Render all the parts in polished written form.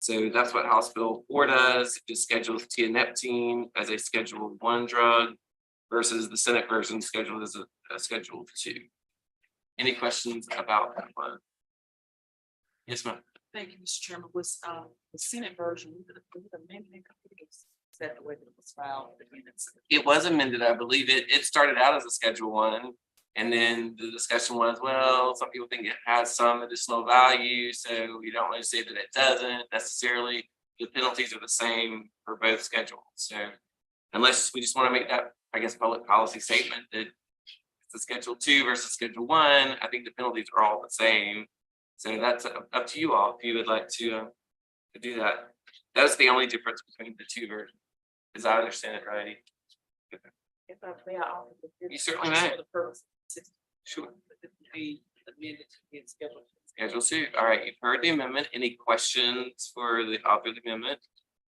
So that's what House Bill 4 does. It just schedules tianeptine as a Schedule 1 drug versus the Senate version scheduled as a Schedule 2. Any questions about that one? Yes, ma'am. Thank you, Mr. Chairman. Was the Senate version amended? Is that the way that it was filed? It was amended, I believe. It started out as a Schedule 1, and then the discussion was, well, some people think it has some additional value, so we don't want to say that it doesn't necessarily. The penalties are the same for both schedules. So unless we just want to make that, I guess, public policy statement that it's a Schedule 2 versus Schedule 1, I think the penalties are all the same. So that's up to you all if you would like to do that. That's the only difference between the two versions, as I understand it, right? If I may, I'll You certainly may. Sure. Be amended to be scheduled. Schedule 2. All right, you've heard the amendment. Any questions for the author of the amendment?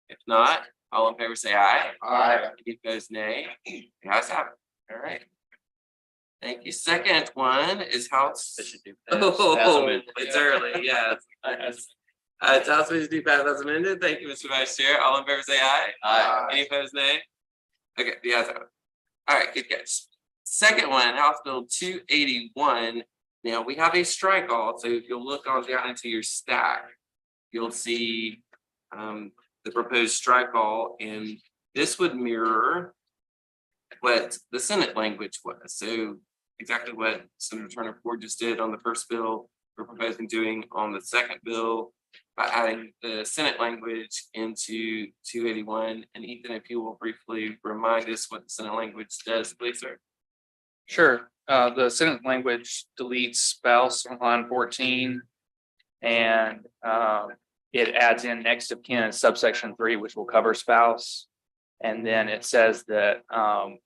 If not, all in favor say aye. Aye. Any opposed, nay. The ayes have it. All right. Thank you. Second one is House. Oh, it's early. Yes. It's House Bill to do pass as amended. Thank you, Mr. Vice Chair. All in favor say aye. Aye. Any opposed, nay. Okay, the ayes have it. All right, good guys. Second one, House Bill 281. Now we have a strike all. So if you'll look on down into your stack, you'll see the proposed strike all, and this would mirror what the Senate language was. So exactly what Senator Turner Ford just did on the first bill, we're proposing doing on the second bill by adding the Senate language into 281. And Ethan, if you will briefly remind us what the Senate language does, please, sir. Sure. The Senate language deletes spouse on line 14, and it adds in next of kin in subsection 3, which will cover spouse. And then it says that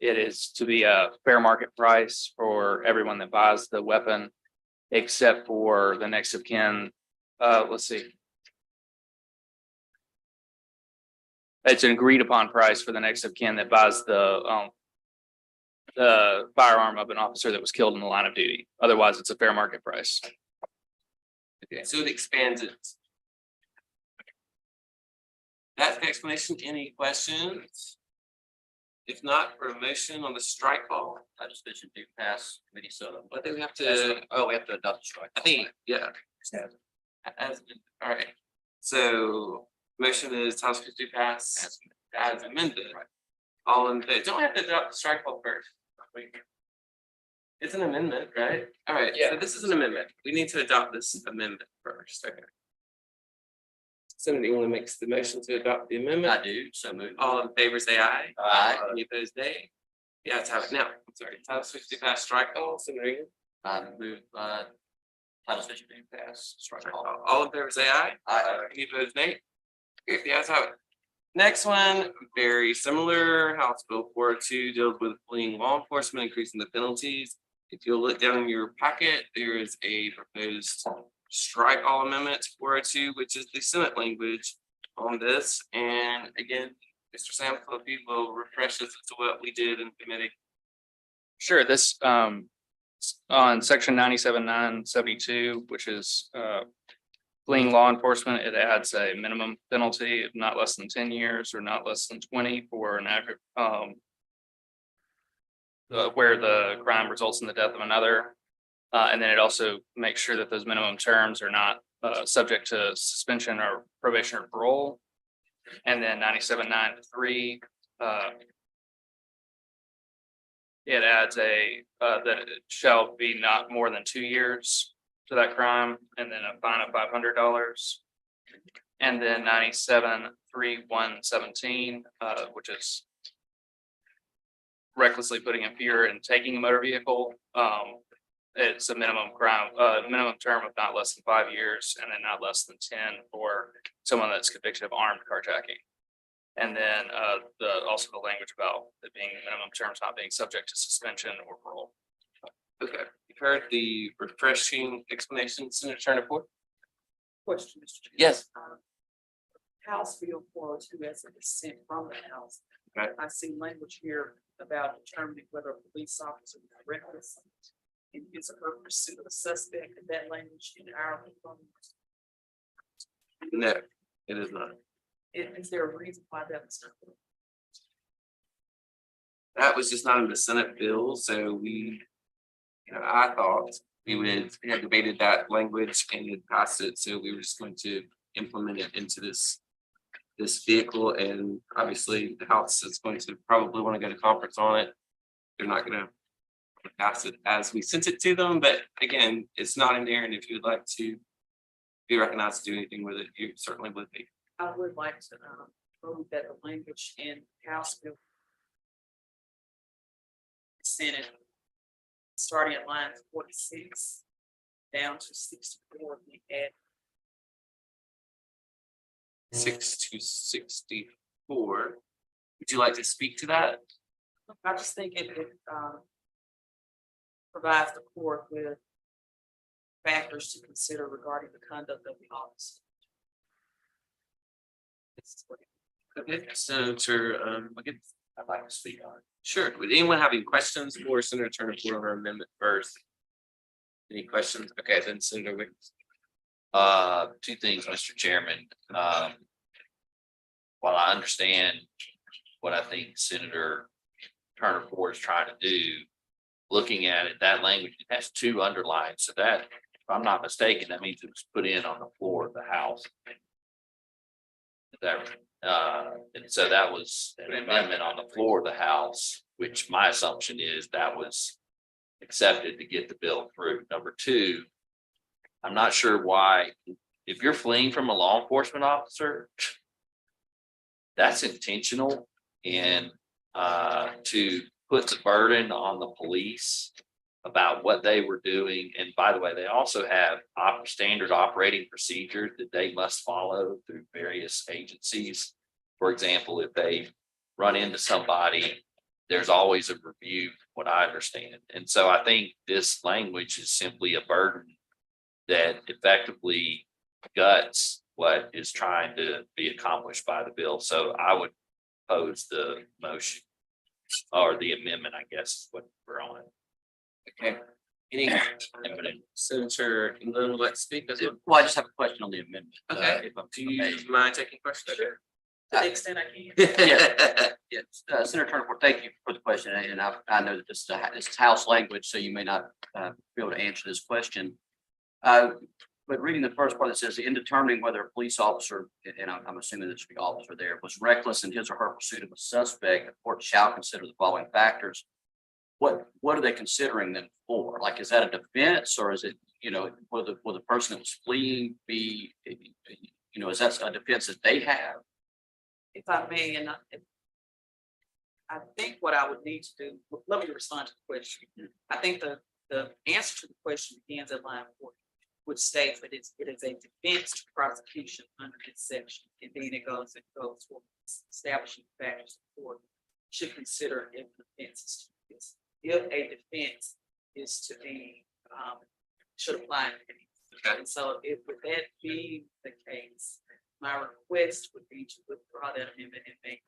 it is to be a fair market price for everyone that buys the weapon, except for the next of kin. Let's see. It's an agreed upon price for the next of kin that buys the firearm of an officer that was killed in the line of duty. Otherwise, it's a fair market price. Okay, so it expands it. That's the explanation. Any questions? If not, for a motion on the strike ball. Legislation do pass committee, so But then we have to, we have to adopt the strike. I think, yeah. All right. So motion is House Bill to pass as amended. All in favor. Don't we have to adopt the strike ball first? It's an amendment, right? All right. Yeah. So this is an amendment. We need to adopt this amendment first. Okay. Somebody want to make the motion to adopt the amendment? I do, so move. All in favor, say aye. Aye. Any opposed, nay? Yeah, it's have it now. I'm sorry. House Bill to pass strike ball. Senator Egan. I move, legislation do pass strike all. All in favor, say aye. Aye. Any opposed, nay? Okay, the ayes have it. Next one, very similar. House Bill 402 deals with fleeing law enforcement, increasing the penalties. If you'll look down in your packet, there is a proposed strike all amendment 402, which is the Senate language on this. And again, Mr. Sam, if you will refresh us as to what we did in committee. Sure. This on section 97.972, which is fleeing law enforcement, it adds a minimum penalty of not less than 10 years or not less than 20 for an aggregate where the crime results in the death of another. And then it also makes sure that those minimum terms are not subject to suspension or probation or parole. And then 97.9.3, it adds a that it shall be not more than 2 years to that crime, and then a fine of $500. And then 97.3.117, which is recklessly putting in fear and taking a motor vehicle. It's a minimum crime, minimum term of not less than 5 years, and then not less than 10 for someone that's convicted of armed carjacking. And then also the language about it being minimum terms not being subject to suspension or parole. Okay, you've heard the refreshing explanation, Senator Turner Ford. Question, Mr. Chairman. Yes. House Bill 402 as a dissent from the House. Right. I see language here about determining whether a police officer is reckless in his or her pursuit of a suspect, and that language in our. No, It is not. Is there a reason why that was not? That was just not in the Senate bill, so we, I thought we had debated that language and had passed it, so we were just going to implement it into this vehicle, and obviously the House is going to probably want to go to conference on it. They're not gonna pass it as we sent it to them, but again, it's not in there, and if you'd like to be recognized to do anything with it, you certainly would be. I would like to, move that the language in House Bill Senate, starting at line 46 down to 64, we add 6 to 64. Would you like to speak to that? I just think it provides the court with factors to consider regarding the conduct of the office. Okay, Senator, I'd like to speak on it. Sure. Would anyone have any questions for Senator Turner for her amendment first? Any questions? Okay, then Senator Wiggins. Two things, Mr. Chairman. While I understand what I think Senator Turner Ford is trying to do, looking at it, that language, it has 2 underlines. So that, if I'm not mistaken, that means it was put in on the floor of the House. And so that was an amendment on the floor of the House, which my assumption is that was accepted to get the bill through. Number 2, I'm not sure why, if you're fleeing from a law enforcement officer, that's intentional, and to put the burden on the police about what they were doing. And by the way, they also have standard operating procedures that they must follow through various agencies. For example, if they run into somebody, there's always a review, what I understand. And so I think this language is simply a burden that effectively guts what is trying to be accomplished by the bill. So I would pose the motion or the amendment, I guess, is what we're on. Okay. Any Senator England would like to speak as well? Well, I just have a question on the amendment. Okay. Do you mind taking questions? To the extent I can. Yes, Senator Turner, thank you for the question, and I know that this is House language, so you may not be able to answer this question. But reading the first part that says, in determining whether a police officer, and I'm assuming this should be officer there, was reckless in his or her pursuit of a suspect, the court shall consider the following factors. What are they considering them for? Like, is that a defense, or is it, will the person that was fleeing be, is that a defense that they have? If I may, and I think what I would need to do, let me respond to the question. I think the answer to the question begins at line 40, which states that it is a defense to prosecution under this section. And then it goes for establishing factors the court should consider if the defense is to this. If a defense is to be, should apply. Okay. And so if with that being the case, my request would be to withdraw that amendment and make,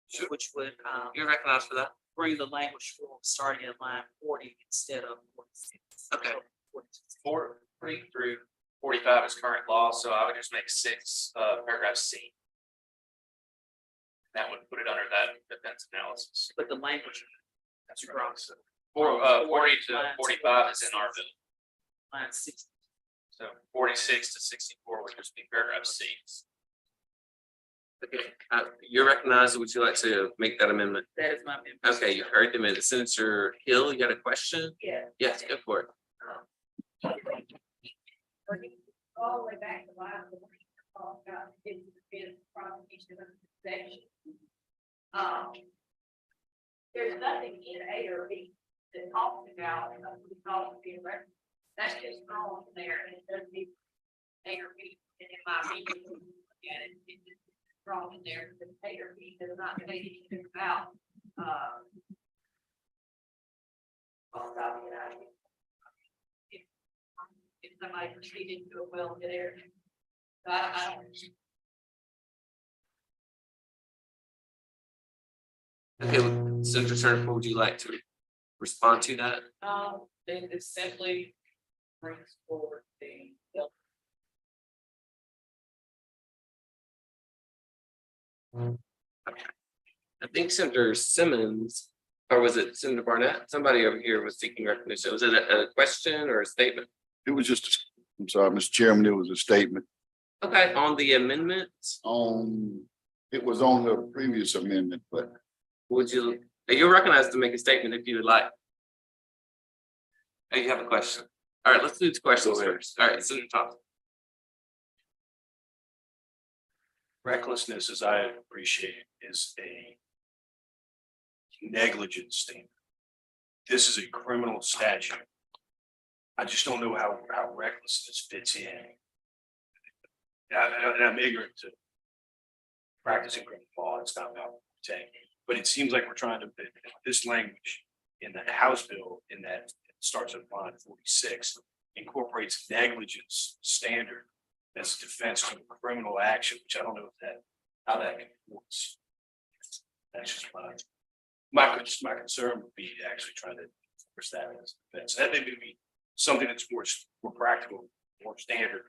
Sure. which would You're recognized for that. bring the language forward starting at line 40 instead of 46. Okay. 46. 43 through 45 is current law, so I would just make 6, paragraph C. That would put it under that defense analysis. But the language, That's right. So 40 to 45 is in our bill. line 60. So 46 to 64 would just be paragraph C. Okay, you're recognized. Would you like to make that amendment? That is my amendment. Okay, you heard the amendment. Senator Hill, you got a question? Yeah. Yes, go for it. All the way back to line about it's prosecution of the section. There's nothing in A or B that talks about being record. That's just thrown there, and it doesn't be A or B. And in my reading, again, it's just thrown in there, because A or B does not say anything about if somebody proceeded to a well-known area. So I don't. Okay, Senator Turner, would you like to respond to that? Then it simply brings forward the I think Senator Simmons, or was it Senator Barnett? Somebody over here was seeking recognition. Was it a question or a statement? It was just, I'm sorry, Mr. Chairman, it was a statement Okay, on the amendment, on, it was on the previous amendment, but you're recognized to make a statement if you would like. Oh, you have a question. All right, let's do the questions Go ahead. first. All right, Senator Thompson. Recklessness, as I appreciate it, is a negligence standard. This is a criminal statute. I just don't know how recklessness fits in. And I'm ignorant to practicing criminal law. It's not about saying, but it seems like we're trying to, this language in the House bill, in that it starts at line 46, incorporates negligence standard as a defense to a criminal action, which I don't know how that works. That's just my concern would be actually trying to enforce that as a defense. That may be something that's more practical, more standard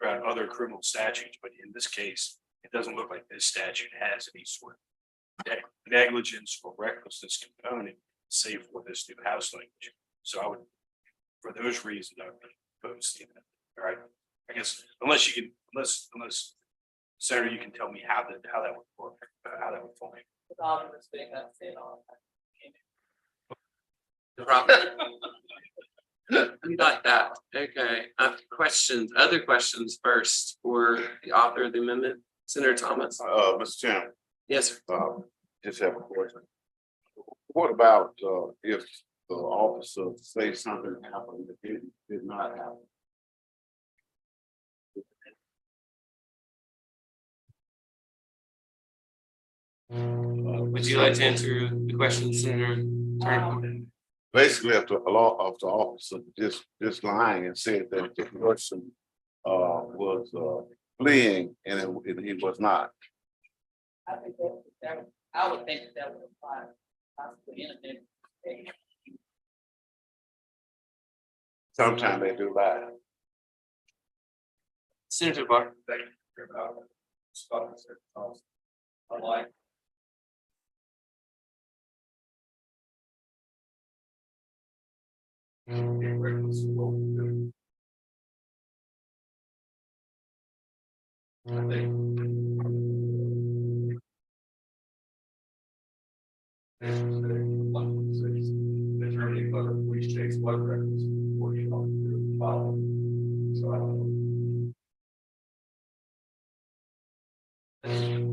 around other criminal statutes, but in this case, it doesn't look like this statute has any sort of negligence or recklessness component, save for this new House language. So I would, for those reasons, I would oppose the amendment. All right, I guess unless Senator, you can tell me how that would work, how that would fall in. With all due respect, I've said all that. The problem. We like that. Okay, other questions first for the author of the amendment, Senator Thomas. Mr. Chairman, Yes, sir. just have a question. What about, if the officer say something happened that did not happen? Would you like to answer the question, Senator Turner? Basically, if the officer just lying and said that the person was fleeing and he was not. I think I would think that would apply possibly in a different. Sometimes they do lie. Senator Barr.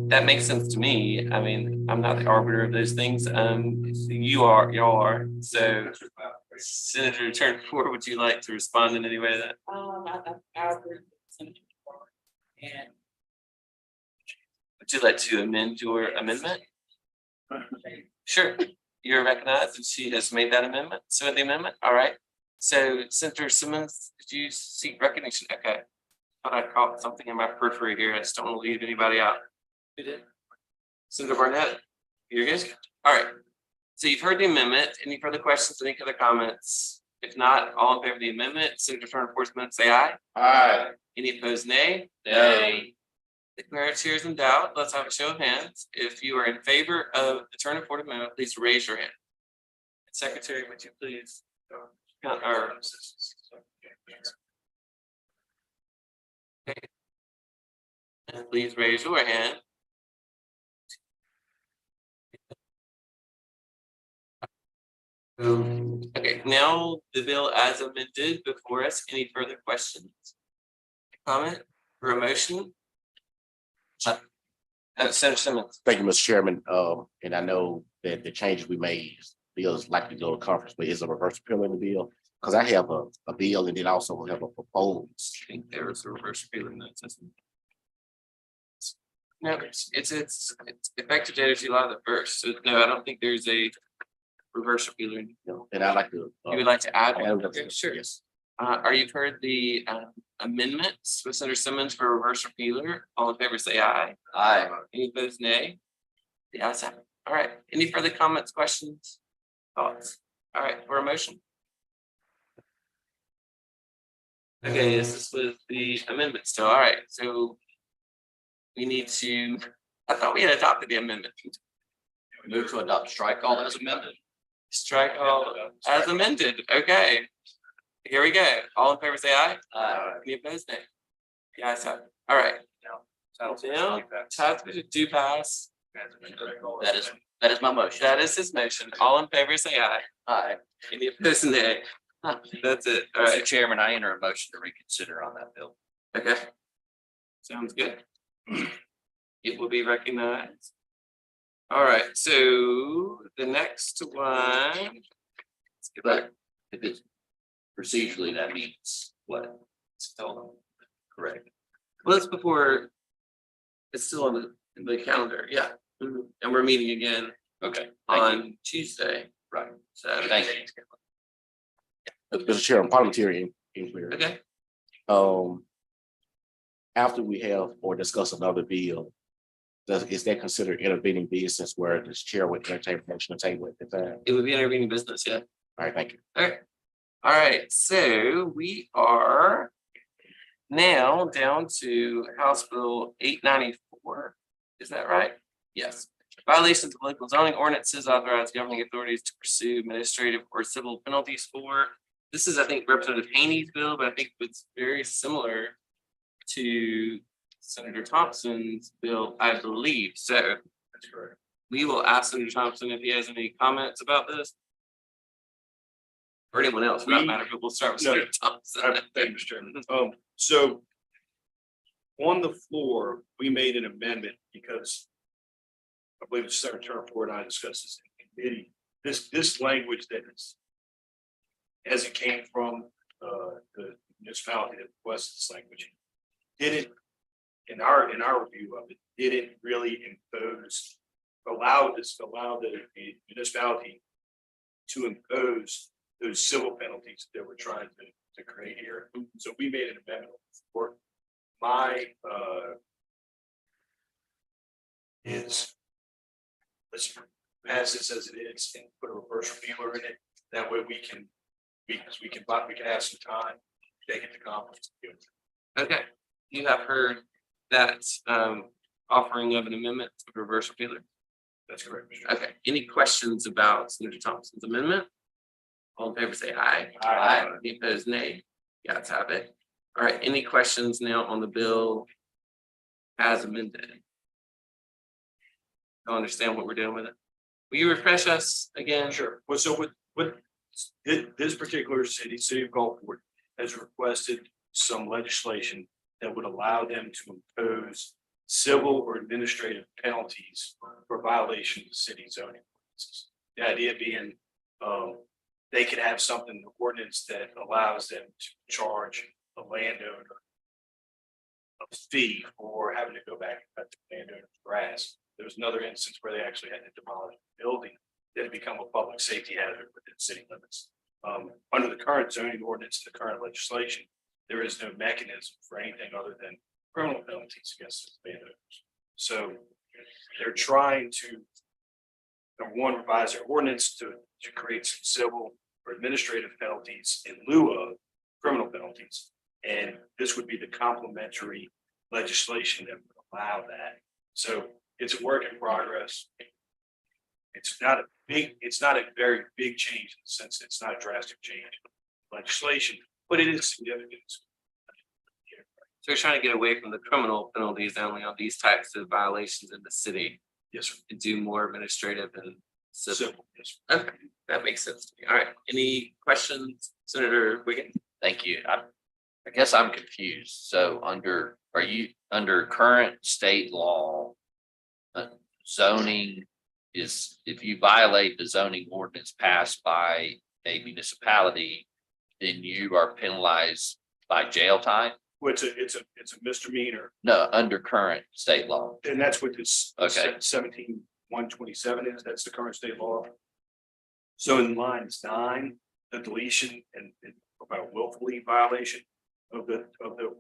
That makes sense to me. I mean, I'm not the arbiter of those things. Y'all are. So Senator Turner, would you like to respond in any way to that? I agree with Senator Barr. And Would you like to amend your amendment? Sure, you're recognized and she has made that amendment. So the amendment, all right. So Senator Simmons, did you seek recognition? Okay. Thought I caught something in my periphery here. I just don't want to leave anybody out. Who did? Senator Barnett, you're good? All right. So you've heard the amendment. Any further questions, any other comments? If not, all in favor of the amendment, Senator Turner, enforcement, say aye. Aye. Any opposed, nay? Nay. Declare chairs in doubt. Let's have a show of hands. If you are in favor of the Turner Ford amendment, please raise your hand. Secretary, would you please? Count our. Okay. And please raise your hand. Okay, now the bill as amended before us. Any further questions? Comment or a motion? Senator Simmons. Thank you, Mr. Chairman. And I know that the changes we made, bills likely to go to conference, but is a reverse appeal in the bill? Because I have a bill and then also have a proposed. I think there was a reverse appeal in that system. No, it's effective date is July the 1st. So no, I don't think there's a reverse appeal. You know, and I like to. You would like to add one? add that- Okay, sure. Yes. Are you heard the amendments with Senator Simmons for reverse repealer? All in favor, say aye. Aye. Any opposed, nay? The ayes have it. All right. Any further comments, questions, thoughts? All right, for a motion. Okay, this is with the amendment still. All right, so we need to I thought we had adopted the amendment. Move to adopt strike all as amended. Strike all as amended. Okay. Here we go. All in favor, say aye. Any opposed, nay? Yeah, I said, all right. Now, task do pass. That is my motion. That is his motion. All in favor, say aye. Aye. Any opposed, nay? That's it. All Mr. right. Chairman, I enter a motion to reconsider on that bill. Okay. Sounds good. It will be recognized. All right, so the next one. Let's get back. But if it's procedurally, that means what? Still correct. Well, it's before. It's still on the calendar, yeah. Mhm. And we're meeting again Okay, thank you. on Tuesday, Right, so. thank you. Mr. Chair, parliamentary inquiry. Okay, After we have or discuss another bill, is that considered intervening business where this chair would entertain a motion to table at the time? it would be intervening business, yeah. All right, thank you. Okay. All right, so we are now down to House Bill 894. Is that right? Yes. Violations of local zoning ordinances authorize governing authorities to pursue administrative or civil penalties for. This is, I think, Representative Haney's bill, but I think it's very similar to Senator Thompson's bill, I believe. So That's correct. we will ask Senator Thompson if he has any comments about this. Or anyone else, for that matter, but we'll start with No. Senator Thompson. Thank you, Mr. Chairman. So on the floor, we made an amendment because I believe it's Senator Ford and I discussed this in committee. This language that is, as it came from the municipality that requested this language, didn't, in our review of it, didn't really allow the municipality to impose those civil penalties that we're trying to create here. So we made an amendment for my let's pass this as it is and put a reverse repealer in it. That way we can have some time, take it to conference. Okay, you have heard that offering of an amendment to reverse repealer. That's correct. Mr. Chairman. Okay, any questions about Senator Thompson's amendment? All in favor, say aye. Aye. Any opposed, nay? Yeah, it's have it. All right, any questions now on the bill as amended? Don't understand what we're doing with it. Will you refresh us again? Sure. Well, so with this particular city of Gulfport has requested some legislation that would allow them to impose civil or administrative penalties for violation of the city zoning ordinances. The idea being, they could have something in the ordinance that allows them to charge a landowner a fee for having to go back and cut the landowner's grass. There was another instance where they actually had to demolish a building that had become a public safety hazard within city limits. Under the current zoning ordinance, the current legislation, there is no mechanism for anything other than criminal penalties against the landowners. So they're trying to, number one, revise their ordinance to create some civil or administrative penalties in lieu of criminal penalties. And this would be the complementary legislation that would allow that. So it's a work in progress. It's not a very big change in the sense that it's not a drastic change in legislation, but it is significant. So we're trying to get away from the criminal penalties only on these types of violations in the city Yes, sir. and do more administrative and civil. Simple, yes. Okay, that makes sense to me. All right, any questions, Senator Wiggin? Thank you. I guess I'm confused. So are you under current state law? Zoning is, if you violate the zoning ordinance passed by a municipality, then you are penalized by jail time? Well, it's a misdemeanor, No, under current state law. and that's what this Okay. 17-127 is. That's the current state law. So in lines 9, the deletion and about willfully violation of the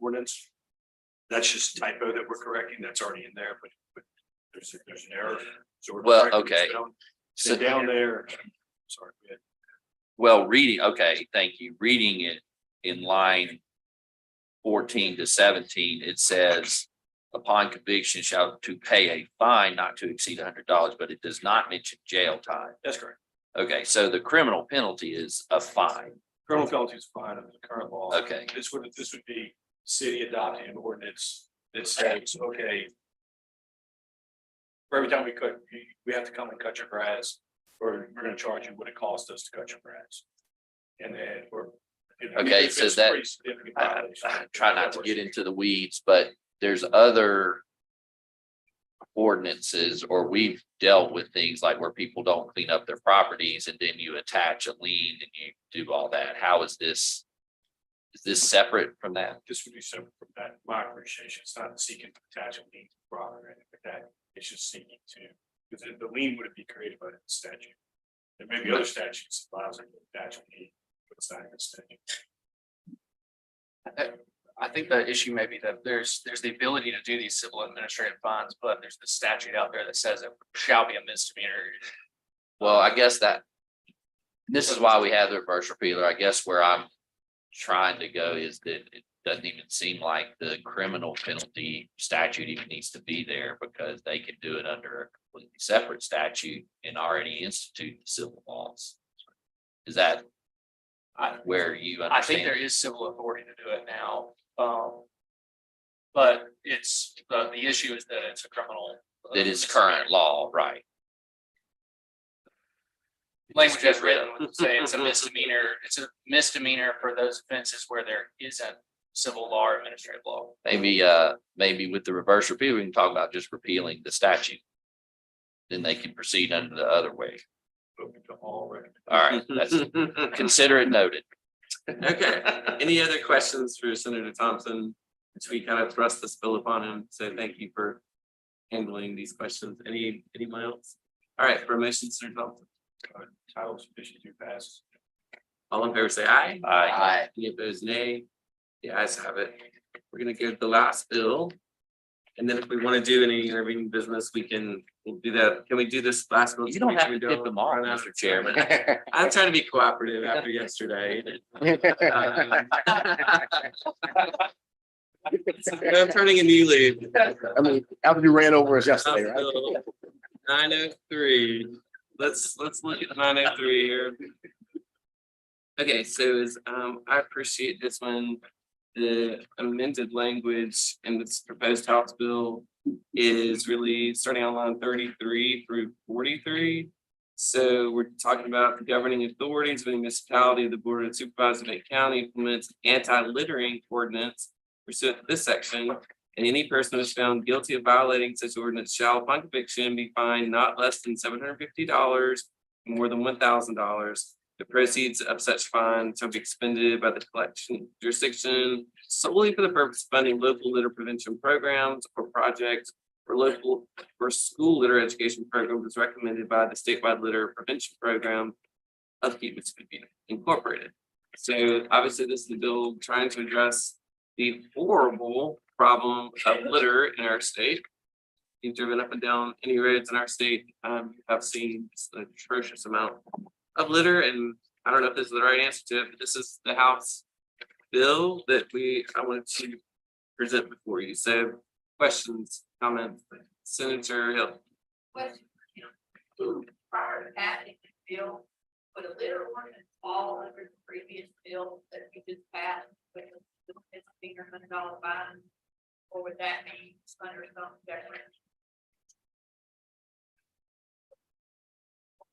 ordinance. That's just typo that we're correcting. That's already in there, but there's an error. So we're Well, correcting okay. it down. So So down there, sorry. Go ahead. well, okay, thank you. Reading it in line 14 to 17, it says upon conviction shall to pay a fine not to exceed $100, but it does not mention jail time. That's correct. Okay, so the criminal penalty is a fine. Criminal penalty is fine under the current law. Okay. This would be city adopting an ordinance that says, okay. For every time we have to come and cut your grass, or we're gonna charge you what it costs us to cut your grass. And then we're. Okay, so that- I try not to get into the weeds, but there's other ordinances, or we've dealt with things like where people don't clean up their properties and then you attach a lien and you do all that. How is this? Is this separate from that? This would be separate from that, my appreciation, it's not seeking to attach a lien to the property or anything like that, it's just seeking to, because the lien would be created by the statute. There may be other statutes that allows it to attach a lien, but it's not in the statute. I think the issue may be that there's the ability to do these civil administrative fines, but there's the statute out there that says it shall be a misdemeanor. Well, I guess that. This is why we have the reverse repealer. I guess where I'm trying to go is that it doesn't even seem like the criminal penalty statute even needs to be there, because they can do it under a completely separate statute and already institute the civil laws. Is that where you I think understand? there is civil authority to do it now. But it's, the issue is that it's a criminal. That is current law, right? Language as written would say it's a misdemeanor, it's a misdemeanor for those offenses where there isn't civil law or administrative law. Maybe with the reverse repeal, we can talk about just repealing the statute. Then they can proceed under the other way. All right, that's consider it noted. Okay, any other questions for Senator Thompson? As we kind of thrust this bill upon him, so thank you for handling these questions. Anyone else? All right, for motion, Senator Thompson. Title sufficient to pass. All in favor, say aye. Aye. Any opposed, nay? The ayes have it. We're gonna go to the last bill. And then if we want to do any intervening business, we'll do that. Can we do this last bill? You don't have to dip them off, Mr. Chairman. I'm trying to be cooperative after yesterday. I'm turning a new leaf. I mean, after you ran over us yesterday, right? 903. Let's look at 903 here. Okay, so I appreciate this one. The amended language in this proposed House bill is really starting on line 33 through 43. So we're talking about the governing authorities of a municipality, the Board of Supervisors of a county implements anti-littering ordinance pursuant to this section. And any person who is found guilty of violating such ordinance shall, upon conviction, be fined not less than $750 and more than $1,000. The proceeds of such fine shall be expended by the collection jurisdiction solely for the purpose of funding local litter prevention programs or projects for school litter education programs as recommended by the statewide litter prevention program of Mississippi Incorporated. So obviously this is the bill trying to address the horrible problem of litter in our state. You've driven up and down any roads in our state, I've seen an atrocious amount of litter, and I don't know if this is the right answer to it, but this is the House bill that I wanted to present before you. So questions, comments, Senator Hill. Question, prior to passing the bill, would a litter ordinance fall under the previous bill that we just passed with the $1,500 fine? Or would that be under something different?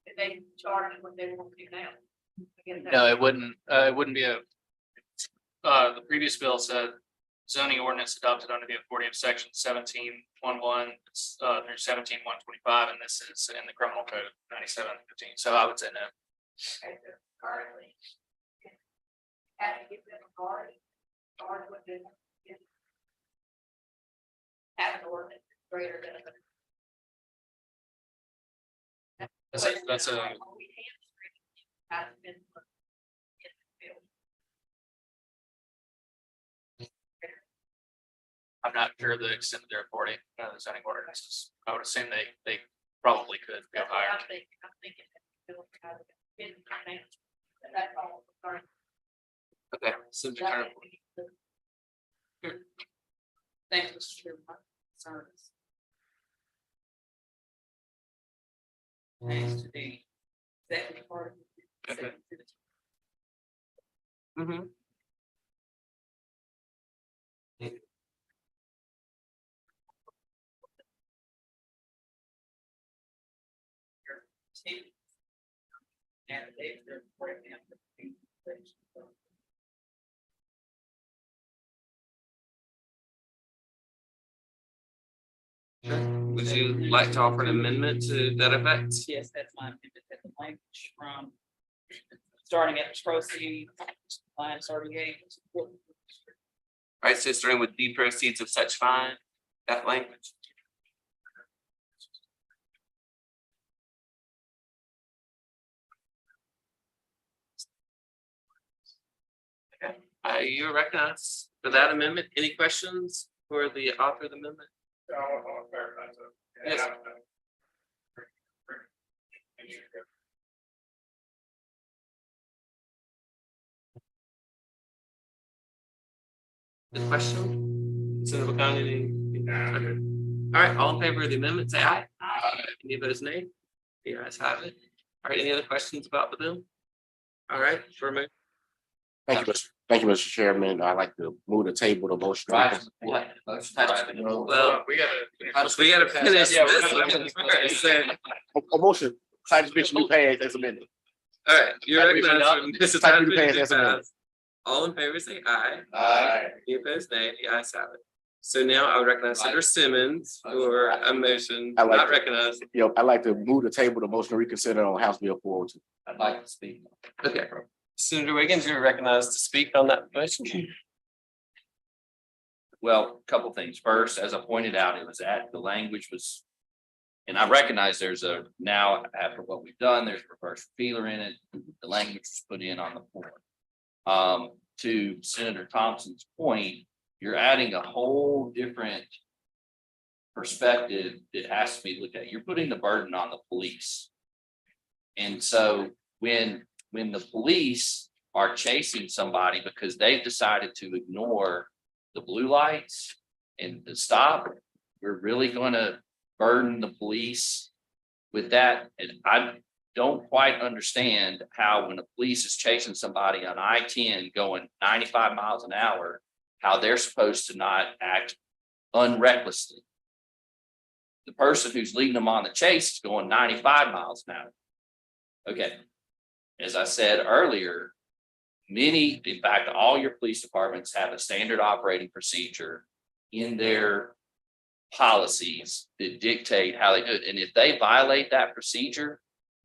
Did they charge what they want to do now? No, it wouldn't be the previous bill said zoning ordinance adopted under the authority of section 1711 through 17125, and this is in the criminal code 9715. So I would say no. Currently, have to give them a card with them. Have an ordinance greater than a. That's a I'm not sure the extent of their authority, the zoning ordinances. I would assume they probably could go higher. I'm thinking. That's all. Okay, Senator Turner. Thank you, Mr. Chairman. concerns. Next to the executive part. Okay. Mhm. And they're breaking down the Would you like to offer an amendment to that effect? Yes, that's my amendment, that the language from starting at the proceeds, line 38. All right, so starting with the proceeds of such fine, that language. Okay, you're recognized for that amendment. Any questions for the author of the amendment? Yes. The question? Senator County. All right, all in favor of the amendment, say aye. Aye. Any opposed, nay? The ayes have it. All right, any other questions about the bill? All right, for a minute. Thank you, Mr. Chairman. I'd like to move the table the motion. Right. Well, we gotta finish Yeah, this we're one gonna- first, so- A motion, cited suspension be passed as amended. All right, you're recognized. This is Type time of to pass as amended. pass. All in favor, say aye. Aye. Any opposed, nay? The ayes have it. So now I would recognize Senator Simmons for a motion, I like not it. recognized. I'd like to move the table the motion to reconsider on House Bill 402. I'd like to speak. Okay. Senator Wiggins, you're recognized to speak on that motion. Well, a couple things. First, as I pointed out, the language was. And I recognize there's now after what we've done, there's reverse feeler in it. The language was put in on the form. To Senator Thompson's point, you're adding a whole different perspective that has to be looked at. You're putting the burden on the police. And so when the police are chasing somebody because they've decided to ignore the blue lights and to stop, we're really going to burden the police with that. And I don't quite understand how when the police is chasing somebody on I-10 going 95 miles an hour, how they're supposed to not act unrecklessly. The person who's leading them on the chase is going 95 miles an hour. Okay. As I said earlier, in fact, all your police departments have a standard operating procedure in their policies that dictate how they do it. And if they violate that procedure,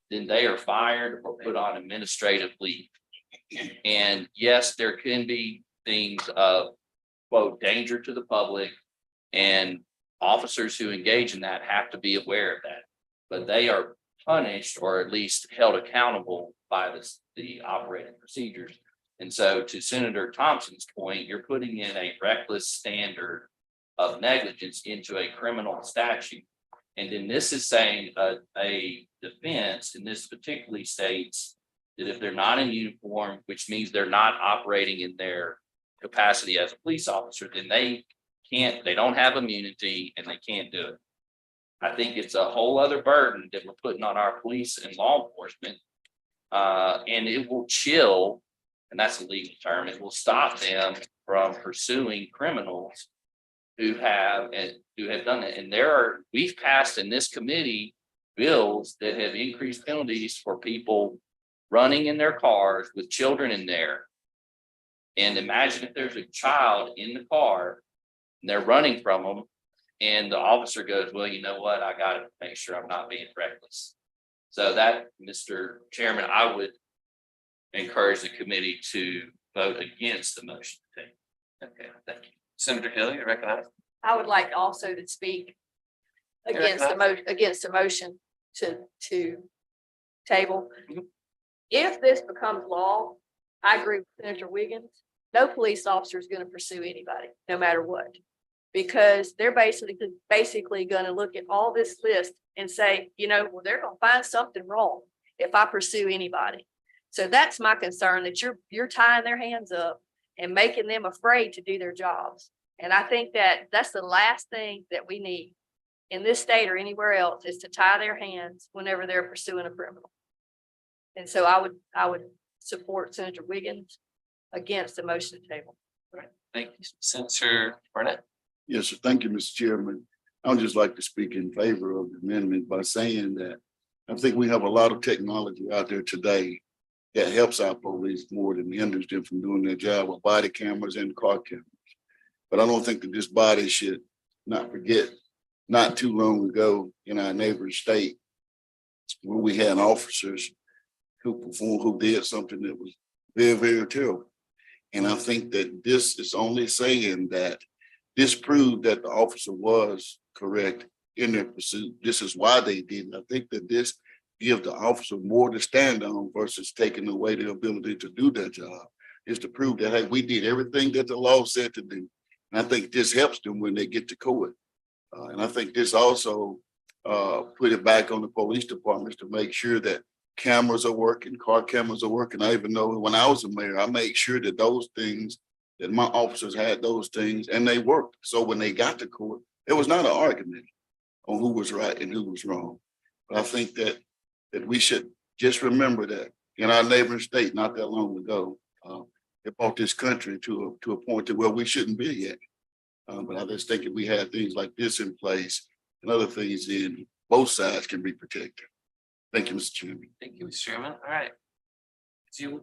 then they are fired or put on administrative leave. And yes, there can be things of, quote, danger to the public, and officers who engage in that have to be aware of that. But they are punished or at least held accountable by the operating procedures. And so to Senator Thompson's point, you're putting in a reckless standard of negligence into a criminal statute. And then this is saying a defense, and this particularly states that if they're not in uniform, which means they're not operating in their capacity as a police officer, then they don't have immunity and they can't do it. I think it's a whole other burden that we're putting on our police and law enforcement. And it will chill, and that's a legal term, it will stop them from pursuing criminals who have done it. And we've passed in this committee bills that have increased penalties for people running in their cars with children in there. And imagine if there's a child in the car and they're running from them, and the officer goes, well, you know what, I got to make sure I'm not being reckless. So that, Mr. Chairman, I would encourage the committee to vote against the motion. Okay, thank you. Senator Hill, you recognize? I would like also to speak against the motion to table. Mhm. If this becomes law, I agree with Senator Wiggins. No police officer is going to pursue anybody, no matter what. Because they're basically going to look at all this list and say, well, they're going to find something wrong if I pursue anybody. So that's my concern, that you're tying their hands up and making them afraid to do their jobs. And I think that that's the last thing that we need in this state or anywhere else is to tie their hands whenever they're pursuing a criminal. And so I would support Senator Wiggins against the motion to table. Thank you, Senator Burnett. Yes, sir. Thank you, Mr. Chairman. I would just like to speak in favor of the amendment by saying that I think we have a lot of technology out there today that helps our police more than hinders them from doing their job with body cameras and car cameras. But I don't think that this body should not forget, not too long ago in our neighboring state, when we had officers who did something that was very, very terrible. And I think that this is only saying that this proved that the officer was correct in their pursuit. This is why they did it. I think that this gives the officer more to stand on versus taking away their ability to do their job, is to prove that, hey, we did everything that the law said to do. And I think this helps them when they get to court. And I think this also put it back on the police departments to make sure that cameras are working, car cameras are working. I even know when I was a mayor, I made sure that those things, that my officers had those things and they worked. So when they got to court, it was not an argument on who was right and who was wrong. But I think that we should just remember that in our neighboring state, not that long ago, it brought this country to a point to where we shouldn't be yet. But I just think if we had things like this in place and other things, then both sides can be protected. Thank you, Mr. Chairman. Thank you, Mr. Chairman. All right. No.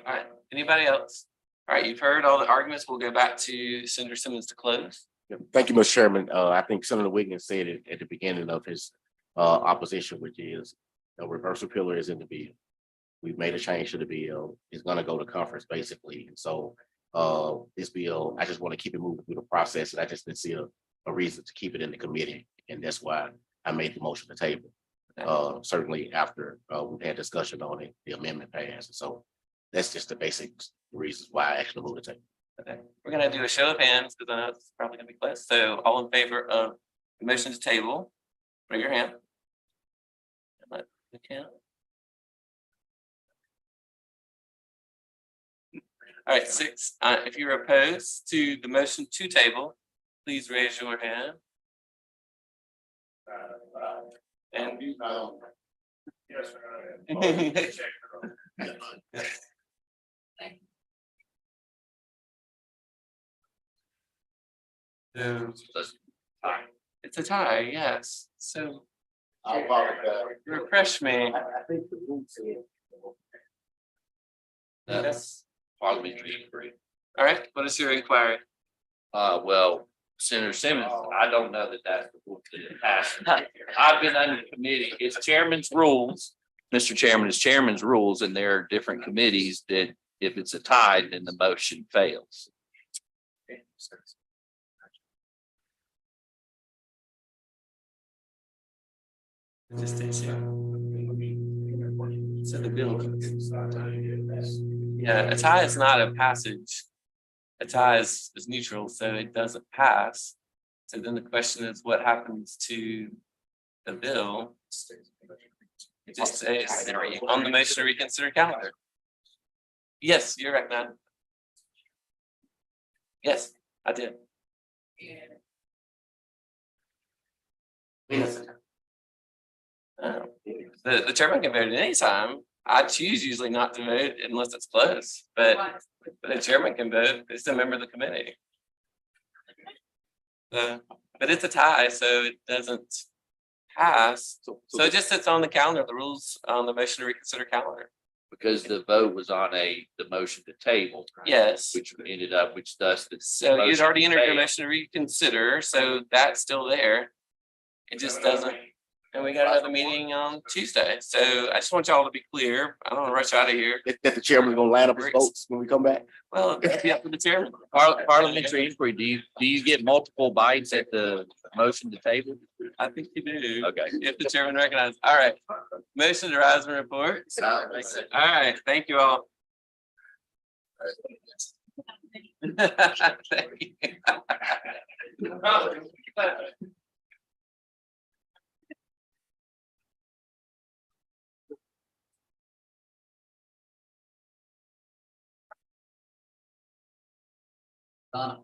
All right. Anybody else? All right, you've heard all the arguments. We'll go back to Senator Simmons to close. Thank you, Mr. Chairman. I think Senator Wiggins said it at the beginning of his opposition, which is the reverse pillar is in the bill. We've made a change to the bill. It's going to go to conference basically. And so this bill, I just want to keep it moving through the process. And I just didn't see a reason to keep it in the committee. And that's why I made the motion to table. Certainly after we've had discussion on it, the amendment passed. And so that's just the basic reasons why I actually moved the table. Okay, we're gonna do a show of hands because I know it's probably gonna be close. So all in favor of the motion to table, raise your hand. And let me count. All right, 6. If you're opposed to the motion to table, please raise your hand. And it's a tie, yes. So I apologize. refresh me. I think the rule said. Yes. Parliamentary inquiry. All right, what is your inquiry? Well, Senator Simmons, I don't know that that's the rule that it has. I've been under the committee. It's chairman's rules. Mr. Chairman, it's chairman's rules, and there are different committees that if it's a tie, then the motion fails. Just stays here. So the bill. Yeah, a tie is not a passage. A tie is neutral, so it doesn't pass. So then the question is, what happens to the bill? It just says on the motion to reconsider calendar. Yes, you're right, man. Yes, I did. The chairman can vote at any time. I choose usually not to vote unless it's close, but the chairman can vote. It's a member of the committee. But it's a tie, so it doesn't pass. So it just sits on the calendar, the rules on the motion to reconsider calendar. Because the vote was on the motion to table. Yes. Which ended up, which does the. So you'd already entered your motion motion to reconsider, so that's still there. It just doesn't, and we got another meeting on Tuesday, so I just want y'all to be clear. I don't want to rush out of here. That the chairman's gonna line up his votes when we come back. Well, it'll be up to the chairman. Parliamentary inquiry, do you get multiple bites at the motion to table? I think you do. Okay. If the chairman recognizes, all right. Motion to rise and report. All right, thank you all. Thank you.